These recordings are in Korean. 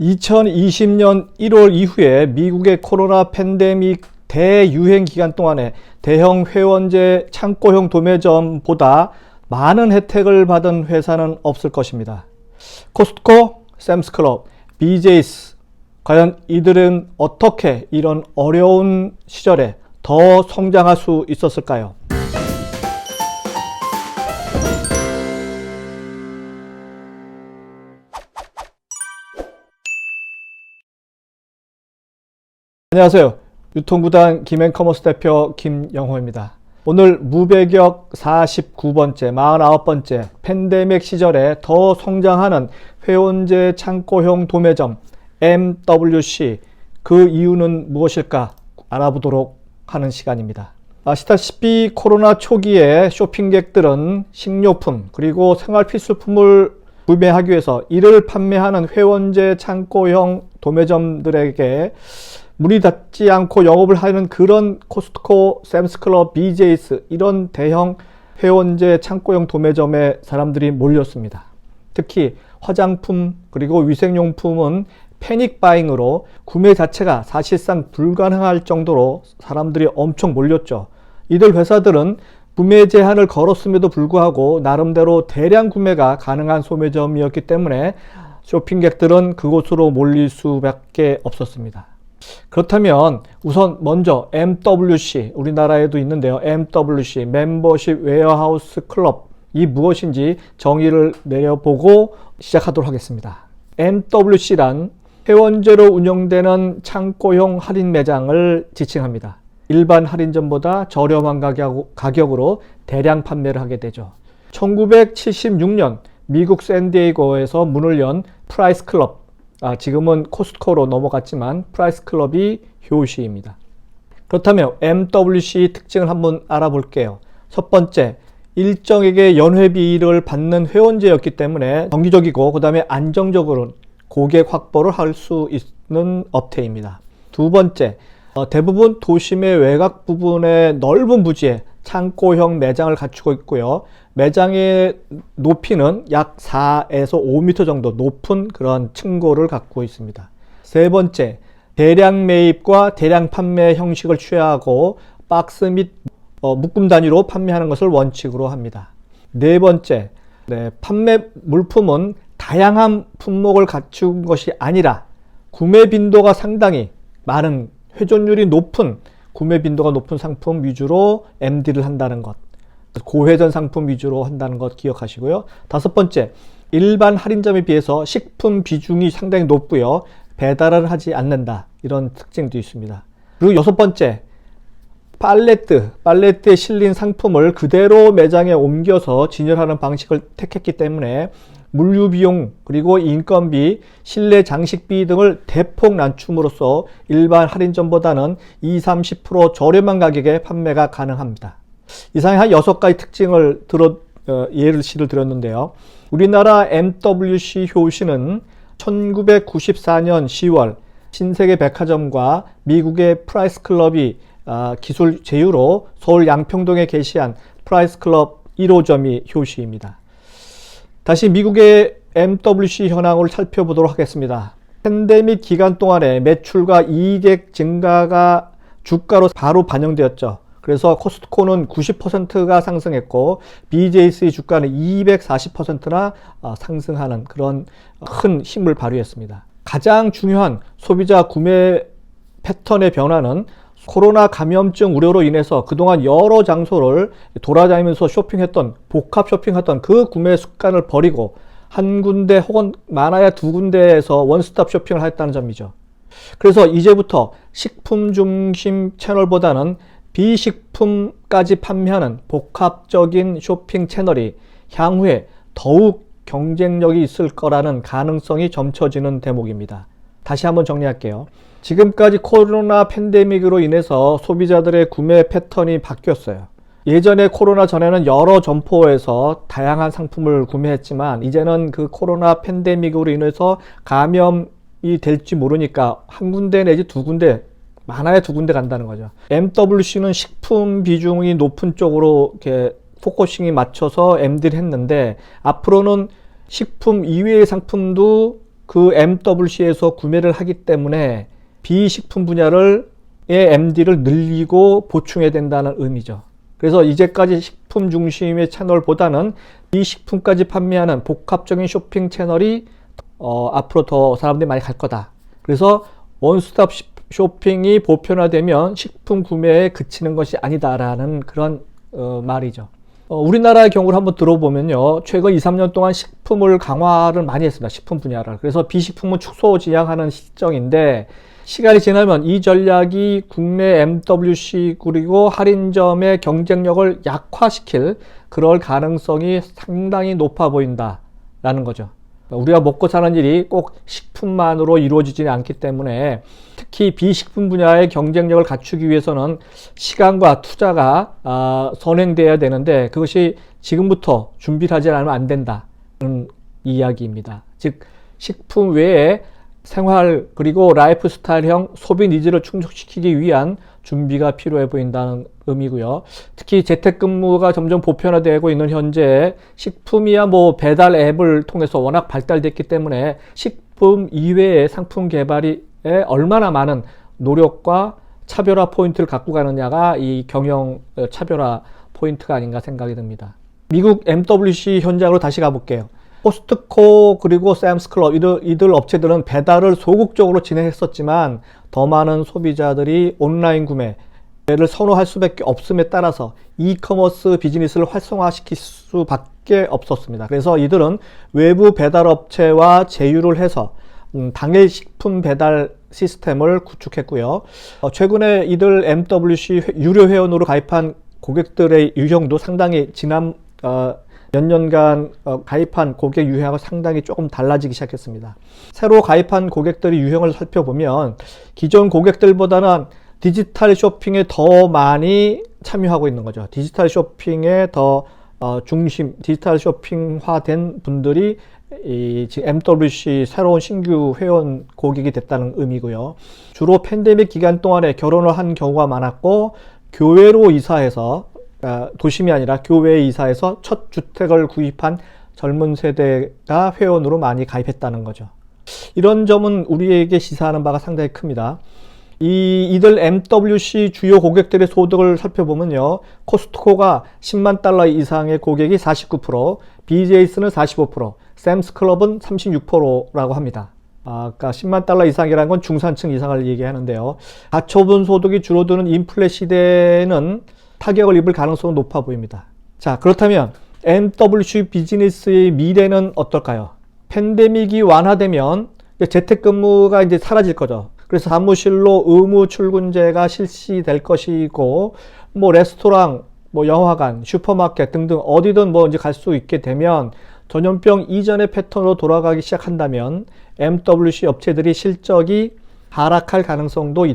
2020년 1월 이후에 미국의 코로나 팬데믹 대유행 기간 동안에 대형 회원제 창고형 도매점보다 많은 혜택을 받은 회사는 없을 것입니다. 코스트코, 샘스클럽, BJ's, 과연 이들은 어떻게 이런 어려운 시절에 더 성장할 수 있었을까요? 안녕하세요. 유통구단 김앤커머스 대표 김영호입니다. 오늘 무배격 49번째, 49번째 팬데믹 시절에 더 성장하는 회원제 창고형 도매점 MWC, 그 이유는 무엇일까 알아보도록 하는 시간입니다. 아시다시피 코로나 초기에 쇼핑객들은 식료품 그리고 생활필수품을 구매하기 위해서 이를 판매하는 회원제 창고형 도매점들에게 문이 닫지 않고 영업을 하는 그런 코스트코, 샘스클럽, BJ's 이런 대형 회원제 창고형 도매점에 사람들이 몰렸습니다. 특히 화장품 그리고 위생용품은 패닉 바잉으로 구매 자체가 사실상 불가능할 정도로 사람들이 엄청 몰렸죠. 이들 회사들은 구매 제한을 걸었음에도 불구하고 나름대로 대량 구매가 가능한 소매점이었기 때문에 쇼핑객들은 그곳으로 몰릴 수밖에 없었습니다. 그렇다면 우선 먼저 MWC, 우리나라에도 있는데요. MWC, 멤버십 웨어하우스 클럽, 이 무엇인지 정의를 내려보고 시작하도록 하겠습니다. MWC란 회원제로 운영되는 창고형 할인 매장을 지칭합니다. 일반 할인점보다 저렴한 가격으로 대량 판매를 하게 되죠. 1976년 미국 샌디에이고에서 문을 연 프라이스 클럽, 지금은 코스트코로 넘어갔지만 프라이스 클럽이 효시입니다. 그렇다면 MWC 특징을 한번 알아볼게요. 첫 번째, 일정에게 연회비를 받는 회원제였기 때문에 정기적이고 그 다음에 안정적으로 고객 확보를 할 수 있는 업체입니다. 두 번째, 대부분 도심의 외곽 부분의 넓은 부지에 창고형 매장을 갖추고 있고요. 매장의 높이는 약 4에서 5m 정도 높은 그런 층고를 갖고 있습니다. 세 번째, 대량 매입과 대량 판매 형식을 취하고 박스 및 묶음 단위로 판매하는 것을 원칙으로 합니다. 네 번째, 판매 물품은 다양한 품목을 갖춘 것이 아니라 구매 빈도가 상당히 많은, 회전율이 높은, 구매 빈도가 높은 상품 위주로 MD를 한다는 것, 고회전 상품 위주로 한다는 것 기억하시고요. 다섯 번째, 일반 할인점에 비해서 식품 비중이 상당히 높고요. 배달을 하지 않는다, 이런 특징도 있습니다. 그리고 여섯 번째, 팔레트에 실린 상품을 그대로 매장에 옮겨서 진열하는 방식을 택했기 때문에 물류비용 그리고 인건비, 실내 장식비 등을 대폭 낮춤으로써 일반 할인점보다는 20-30% 저렴한 가격에 판매가 가능합니다. 이상의 한 6가지 특징을 예시를 들었는데요. 우리나라 MWC 효시는 1994년 10월 신세계 백화점과 미국의 프라이스 클럽이 기술 제휴로 서울 양평동에 게시한 프라이스 클럽 1호점이 효시입니다. 다시 미국의 MWC 현황을 살펴보도록 하겠습니다. 팬데믹 기간 동안에 매출과 이익액 증가가 주가로 바로 반영되었죠. 그래서 코스트코는 90%가 상승했고 BJ's 주가는 240%나 상승하는 그런 큰 힘을 발휘했습니다. 가장 중요한 소비자 구매 패턴의 변화는 코로나 감염증 우려로 인해서 그동안 여러 장소를 돌아다니면서 쇼핑했던, 복합 쇼핑했던 그 구매 습관을 버리고 한 군데 혹은 많아야 두 군데에서 원스톱 쇼핑을 했다는 점이죠. 그래서 이제부터 식품 중심 채널보다는 비식품까지 판매하는 복합적인 쇼핑 채널이 향후에 더욱 경쟁력이 있을 거라는 가능성이 점쳐지는 대목입니다. 다시 한번 정리할게요. 지금까지 코로나 팬데믹으로 인해서 소비자들의 구매 패턴이 바뀌었어요. 예전에 코로나 전에는 여러 점포에서 다양한 상품을 구매했지만 이제는 그 코로나 팬데믹으로 인해서 감염이 될지 모르니까 한 군데 내지 두 군데, 많아야 두 군데 간다는 거죠. MWC는 식품 비중이 높은 쪽으로 이렇게 포커싱이 맞춰서 MD를 했는데 앞으로는 식품 이외의 상품도 그 MWC에서 구매를 하기 때문에 비식품 분야의 MD를 늘리고 보충해야 된다는 의미죠. 그래서 이제까지 식품 중심의 채널보다는 비식품까지 판매하는 복합적인 쇼핑 채널이 앞으로 더 사람들이 많이 갈 거다. 그래서 원스톱 쇼핑이 보편화되면 식품 구매에 그치는 것이 아니다라는 그런 말이죠. 우리나라의 경우를 한번 들어보면요. 최근 2, 3년 동안 식품을 강화를 많이 했습니다. 식품 분야를. 그래서 비식품은 축소 지향하는 시점인데 시간이 지나면 이 전략이 국내 MWC 그리고 할인점의 경쟁력을 약화시킬 그럴 가능성이 상당히 높아 보인다라는 거죠. 우리가 먹고 사는 일이 꼭 식품만으로 이루어지지는 않기 때문에 특히 비식품 분야의 경쟁력을 갖추기 위해서는 시간과 투자가 선행돼야 되는데 그것이 지금부터 준비를 하지 않으면 안 된다는 이야기입니다. 즉 식품 외에 생활 그리고 라이프 스타일형 소비 니즈를 충족시키기 위한 준비가 필요해 보인다는 의미고요. 특히 재택근무가 점점 보편화되고 있는 현재 식품이야 뭐 배달 앱을 통해서 워낙 발달됐기 때문에 식품 이외의 상품 개발이 얼마나 많은 노력과 차별화 포인트를 갖고 가느냐가 이 경영 차별화 포인트가 아닌가 생각이 듭니다. 미국 MWC 현장으로 다시 가볼게요. 코스트코 그리고 샘스클럽 이들 업체들은 배달을 소극적으로 진행했었지만 더 많은 소비자들이 온라인 구매를 선호할 수밖에 없음에 따라서 이커머스 비즈니스를 활성화시킬 수밖에 없었습니다. 그래서 이들은 외부 배달 업체와 제휴를 해서 당일 식품 배달 시스템을 구축했고요. 최근에 이들 MWC 유료 회원으로 가입한 고객들의 유형도 상당히 지난 몇 년간 가입한 고객 유형하고 상당히 조금 달라지기 시작했습니다. 새로 가입한 고객들의 유형을 살펴보면 기존 고객들보다는 디지털 쇼핑에 더 많이 참여하고 있는 거죠. 디지털 쇼핑에 더 디지털 쇼핑화된 분들이 지금 MWC 새로운 신규 회원 고객이 됐다는 의미고요. 주로 팬데믹 기간 동안에 결혼을 한 경우가 많았고 교회로 이사해서 도심이 아니라 교회에 이사해서 첫 주택을 구입한 젊은 세대가 회원으로 많이 가입했다는 거죠. 이런 점은 우리에게 시사하는 바가 상당히 큽니다. 이들 MWC 주요 고객들의 소득을 살펴보면요. 코스트코가 10만 달러 이상의 고객이 49%, BJ스는 45%, 샘스클럽은 36%라고 합니다. 그러니까 10만 달러 이상이라는 건 중산층 이상을 얘기하는데요. 가처분 소득이 줄어드는 인플레 시대에는 타격을 입을 가능성은 높아 보입니다. 자, 그렇다면 MWC 비즈니스의 미래는 어떨까요? 팬데믹이 완화되면 재택근무가 이제 사라질 거죠. 그래서 사무실로 의무 출근제가 실시될 것이고, 뭐 레스토랑, 뭐 영화관, 슈퍼마켓 등등 어디든 뭐 이제 갈 수 있게 되면 전염병 이전의 패턴으로 돌아가기 시작한다면 MWC 업체들이 실적이 하락할 가능성도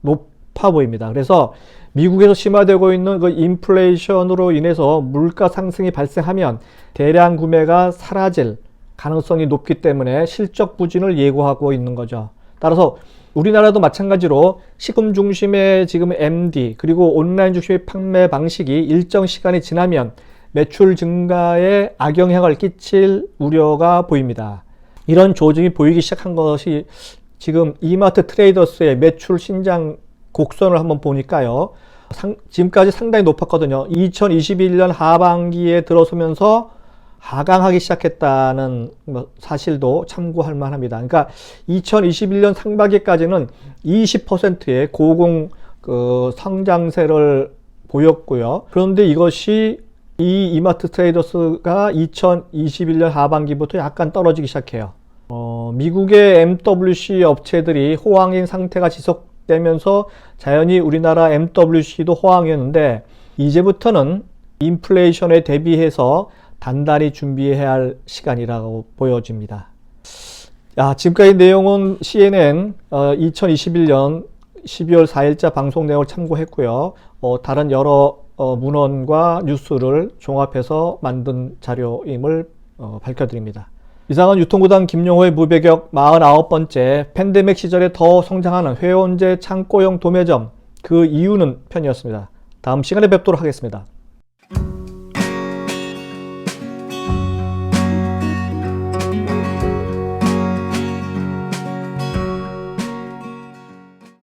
높아 보입니다. 그래서 미국에서 심화되고 있는 그 인플레이션으로 인해서 물가 상승이 발생하면 대량 구매가 사라질 가능성이 높기 때문에 실적 부진을 예고하고 있는 거죠. 따라서 우리나라도 마찬가지로 식품 중심의 지금 MD 그리고 온라인 중심의 판매 방식이 일정 시간이 지나면 매출 증가에 악영향을 끼칠 우려가 보입니다. 이런 조짐이 보이기 시작한 것이 지금 이마트 트레이더스의 매출 신장 곡선을 한번 보니까요. 지금까지 상당히 높았거든요. 2021년 하반기에 들어서면서 하강하기 시작했다는 사실도 참고할 만합니다. 그러니까 2021년 상반기까지는 20%의 고공 성장세를 보였고요. 그런데 이것이 이 이마트 트레이더스가 2021년 하반기부터 약간 떨어지기 시작해요. 미국의 MWC 업체들이 호황인 상태가 지속되면서 자연히 우리나라 MWC도 호황이었는데 이제부터는 인플레이션에 대비해서 단단히 준비해야 할 시간이라고 보여집니다. 지금까지 내용은 CNN 2021년 12월 4일자 방송 내용을 참고했고요. 다른 여러 문헌과 뉴스를 종합해서 만든 자료임을 밝혀드립니다. 이상은 유통구단 김용호의 무배격 49번째 팬데믹 시절에 더 성장하는 회원제 창고형 도매점 그 이유는 편이었습니다. 다음 시간에 뵙도록 하겠습니다.